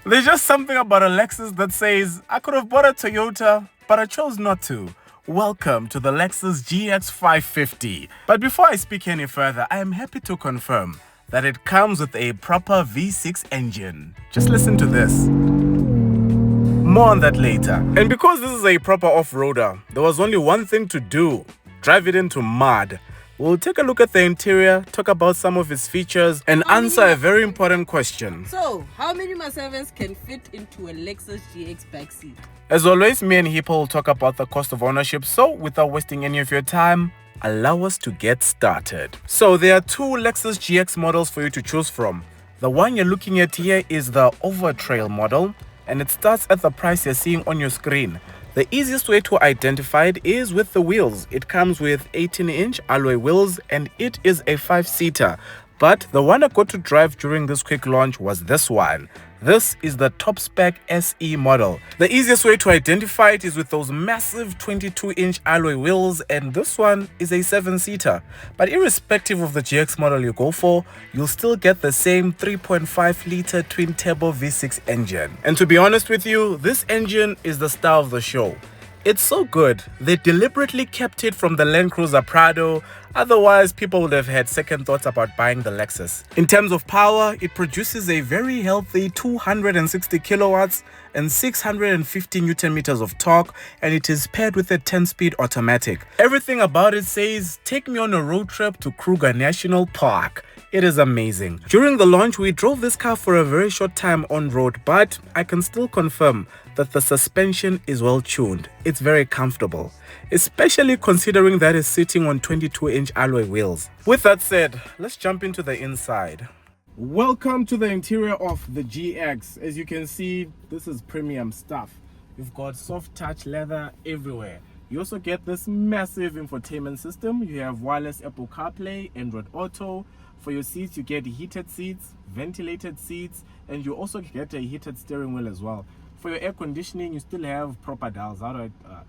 There's just something about a Lexus that says, I could have bought a Toyota, but I chose not to. Welcome to the Lexus GX 550. But before I speak any further, I am happy to confirm that it comes with a proper V6 engine. Just listen to this. More on that later. And because this is a proper off-roader, there was only one thing to do: drive it into mud. We'll take a look at the interior, talk about some of its features, and answer a very important question. So, how many Mercedes can fit into a Lexus GX backseat? As always, me and Hippo will talk about the cost of ownership, so without wasting any of your time, allow us to get started. So there are two Lexus GX models for you to choose from. The one you're looking at here is the Overtrail model, and it starts at the price you're seeing on your screen. The easiest way to identify it is with the wheels. It comes with 18-inch alloy wheels and it is a 5-seater. But the one I got to drive during this quick launch was this one. This is the top spec SE model. The easiest way to identify it is with those massive 22-inch alloy wheels, and this one is a 7-seater. But irrespective of the GX model you go for, you'll still get the same 3.5-liter twin-turbo V6 engine. And to be honest with you, this engine is the star of the show. It's so good, they deliberately kept it from the Land Cruiser Prado, otherwise people would have had second thoughts about buying the Lexus. In terms of power, it produces a very healthy 260 kilowatts and 650 Newton meters of torque, and it is paired with a 10-speed automatic. Everything about it says, take me on a road trip to Kruger National Park. It is amazing. During the launch, we drove this car for a very short time on road, but I can still confirm that the suspension is well tuned. It's very comfortable, especially considering that it's sitting on 22-inch alloy wheels. With that said, let's jump into the inside. Welcome to the interior of the GX. As you can see, this is premium stuff. You've got soft touch leather everywhere. You also get this massive infotainment system. You have wireless Apple CarPlay, Android Auto. For your seats, you get heated seats, ventilated seats, and you also get a heated steering wheel as well. For your air conditioning, you still have proper dials.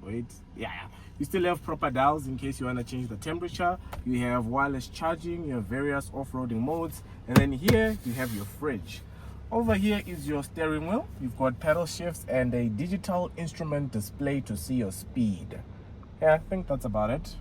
You still have proper dials in case you want to change the temperature. You have wireless charging, you have various off-roading modes, and then here you have your fridge. Over here is your steering wheel. You've got pedal shifts and a digital instrument display to see your speed. Yeah, I think that's about it.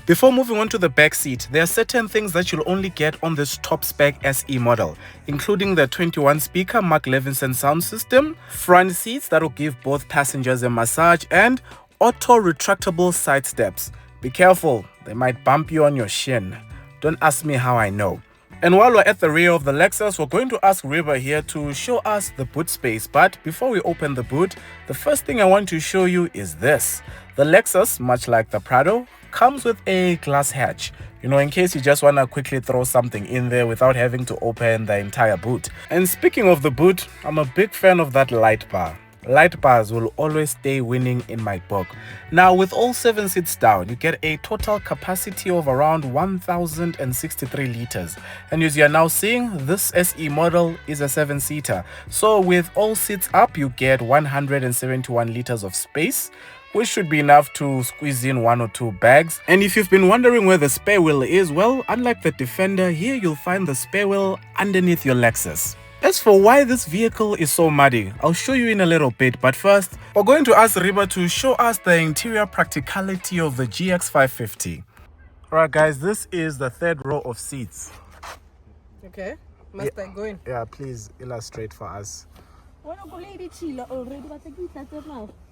Before moving on to the back seat, there are certain things that you'll only get on this top spec SE model, including the 21-speaker Mark Levinson sound system, front seats that will give both passengers a massage, and auto retractable side steps. Be careful, they might bump you on your shin. Don't ask me how I know. And while we're at the rear of the Lexus, we're going to ask Reba here to show us the boot space. But before we open the boot, the first thing I want to show you is this. The Lexus, much like the Prado, comes with a glass hatch, in case you just want to quickly throw something in there without having to open the entire boot. And speaking of the boot, I'm a big fan of that light bar. Light bars will always stay winning in my book. Now, with all 7 seats down, you get a total capacity of around 1,063 liters. And as you're now seeing, this SE model is a 7-seater. So with all seats up, you get 171 liters of space, which should be enough to squeeze in 1 or 2 bags. And if you've been wondering where the spare wheel is, well, unlike the Defender, here you'll find the spare wheel underneath your Lexus. As for why this vehicle is so muddy, I'll show you in a little bit, but first, we're going to ask Reba to show us the interior practicality of the GX 550. Alright guys, this is the third row of seats. Okay, must I go in? Yeah, please illustrate for us.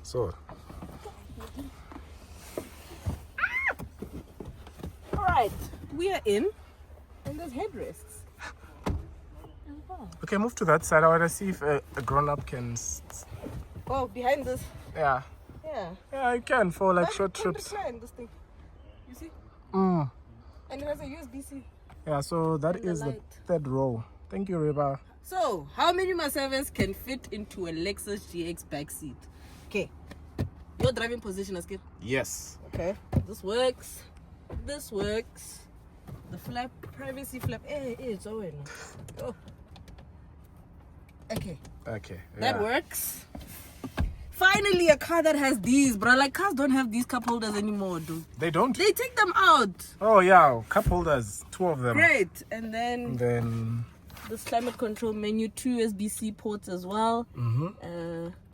So. Alright, we are in, and there's headrests. Okay, move to that side. I want to see if a grown-up can... Oh, behind this? Yeah. Yeah. Yeah, I can for like short trips. This thing. You see? And it has a USB-C. Yeah, so that is the third row. Thank you, Reba. So, how many Mercedes can fit into a Lexus GX backseat? Okay. Your driving position, Askir? Yes. Okay. This works. This works. The flap, privacy flap. Hey, it's over. Oh. Okay. Okay. Yeah. That works. Finally, a car that has these, bro. Like, cars don't have these cup holders anymore, dude. They don't? They take them out. Oh, yeah. Cup holders. 2 of them. Great. And then... this climate control menu, 2 USB-C ports as well.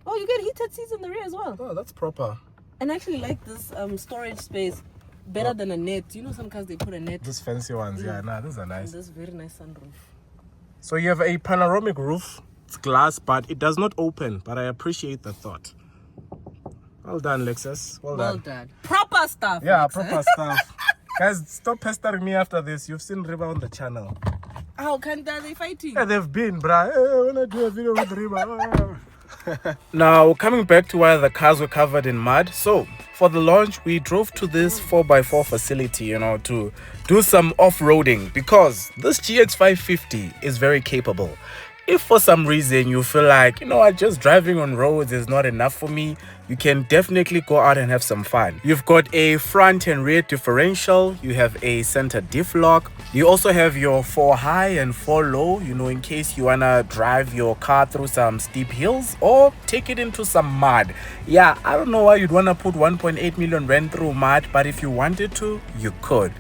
Oh, you get heated seats in the rear as well. Oh, that's proper. And I actually like this storage space better than a net. You know, some cars they put a net. These fancy ones, yeah, nah, these are nice. And this very nice sunroof. So you have a panoramic roof. It's glass, but it does not open. But I appreciate the thought. Well done, Lexus. Well done. Proper stuff. Yeah, Lexus. proper stuff. Guys, stop pestering me after this. You've seen Reba on the channel. How can they fighting? Yeah, they've been, bruh. Hey, when I do a video with Reba. Now, coming back to why the cars were covered in mud. So, for the launch, we drove to this 4x4 facility, you know, to do some off-roading because this GX 550 is very capable. If for some reason you feel like, you know what, just driving on roads is not enough for me, you can definitely go out and have some fun. You've got a front and rear differential, you have a center diff lock, you also have your 4 high and 4 low, you know, in case you wanna drive your car through some steep hills or take it into some mud. Yeah, I don't know why you'd wanna put 1.8 million rand through mud, but if you wanted to, you could.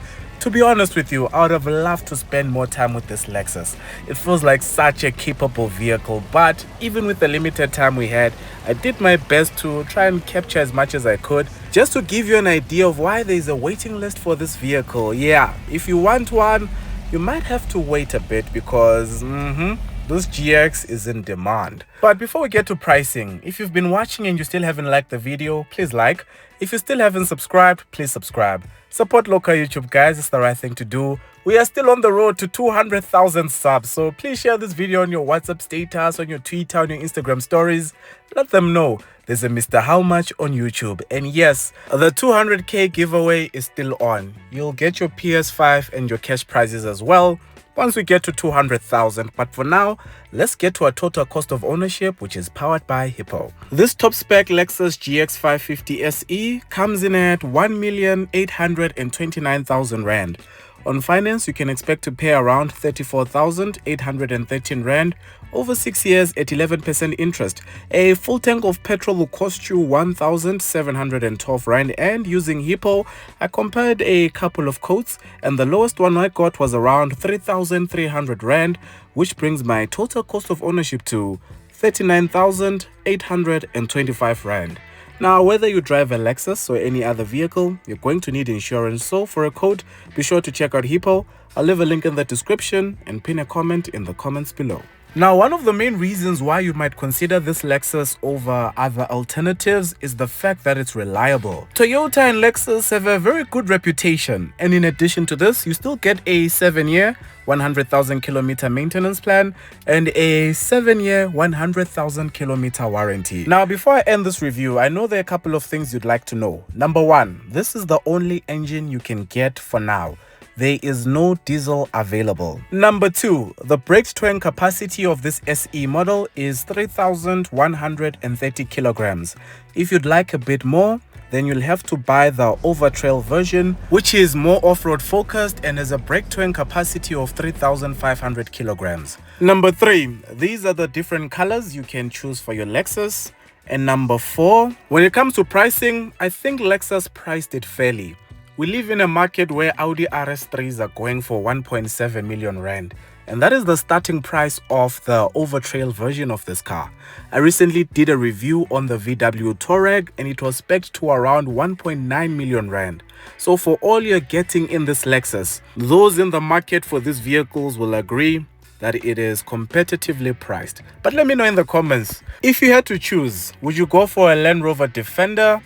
To be honest with you, I would have loved to spend more time with this Lexus. It feels like such a capable vehicle, but even with the limited time we had, I did my best to try and capture as much as I could. Just to give you an idea of why there is a waiting list for this vehicle. Yeah, if you want one, you might have to wait a bit because this GX is in demand. But before we get to pricing, if you've been watching and you still haven't liked the video, please like. If you still haven't subscribed, please subscribe. Support local YouTube, guys. It's the right thing to do. We are still on the road to 200,000 subs, so please share this video on your WhatsApp status, on your Twitter, on your Instagram stories. Let them know there's a Mr. How Much on YouTube. And yes, the 200k giveaway is still on. You'll get your PS5 and your cash prizes as well once we get to 200,000. But for now, let's get to our total cost of ownership, which is powered by Hippo. This top spec Lexus GX 550 SE comes in at 1,829,000 rand. On finance, you can expect to pay around 34,813 rand over 6 years at 11% interest. A full tank of petrol will cost you 1,712 rand, and using Hippo, I compared a couple of quotes and the lowest one I got was around 3,300 rand, which brings my total cost of ownership to 39,825 rand. Now, whether you drive a Lexus or any other vehicle, you're going to need insurance. So for a quote, be sure to check out Hippo. I'll leave a link in the description and pin a comment in the comments below. Now, one of the main reasons why you might consider this Lexus over other alternatives is the fact that it's reliable. Toyota and Lexus have a very good reputation, and in addition to this, you still get a 7-year, 100,000 kilometer maintenance plan and a 7-year, 100,000 kilometer warranty. Now, before I end this review, I know there are a couple of things you'd like to know. Number one, this is the only engine you can get for now. There is no diesel available. Number two, the braked towing capacity of this SE model is 3,130 kilograms. If you'd like a bit more, then you'll have to buy the Overtrail version, which is more off-road focused and has a brake towing capacity of 3,500 kilograms. Number three, these are the different colors you can choose for your Lexus. And number four, when it comes to pricing, I think Lexus priced it fairly. We live in a market where Audi RS3s are going for 1.7 million rand. And that is the starting price of the Overtrail version of this car. I recently did a review on the VW Touareg and it was spec'd to around 1.9 million rand. So for all you're getting in this Lexus, those in the market for these vehicles will agree that it is competitively priced. But let me know in the comments, if you had to choose, would you go for a Land Rover Defender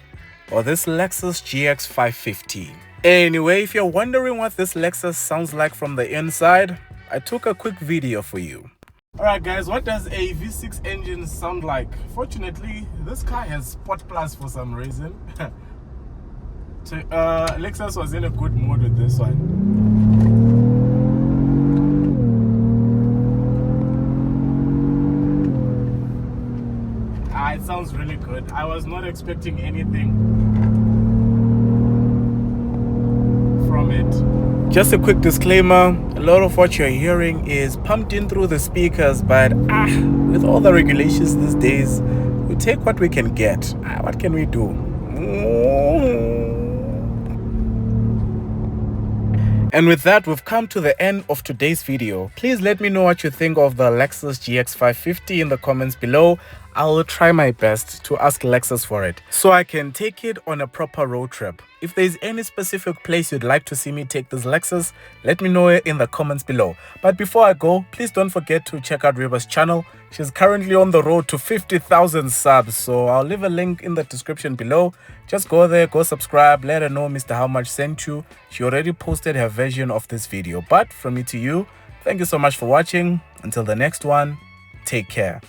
or this Lexus GX 550? Anyway, if you're wondering what this Lexus sounds like from the inside, I took a quick video for you. Alright guys, what does a V6 engine sound like? Fortunately, this car has Sport Plus for some reason. Lexus was in a good mood with this one. It sounds really good. I was not expecting anything from it. Just a quick disclaimer, a lot of what you're hearing is pumped in through the speakers, but with all the regulations these days, we take what we can get. What can we do? And with that, we've come to the end of today's video. Please let me know what you think of the Lexus GX 550 in the comments below. I'll try my best to ask Lexus for it so I can take it on a proper road trip. If there's any specific place you'd like to see me take this Lexus, let me know in the comments below. But before I go, please don't forget to check out Reba's channel. She's currently on the road to 50,000 subs, so I'll leave a link in the description below. Just go there, go subscribe, let her know Mr. How Much sent you. She already posted her version of this video. But from me to you, thank you so much for watching. Until the next one, take care.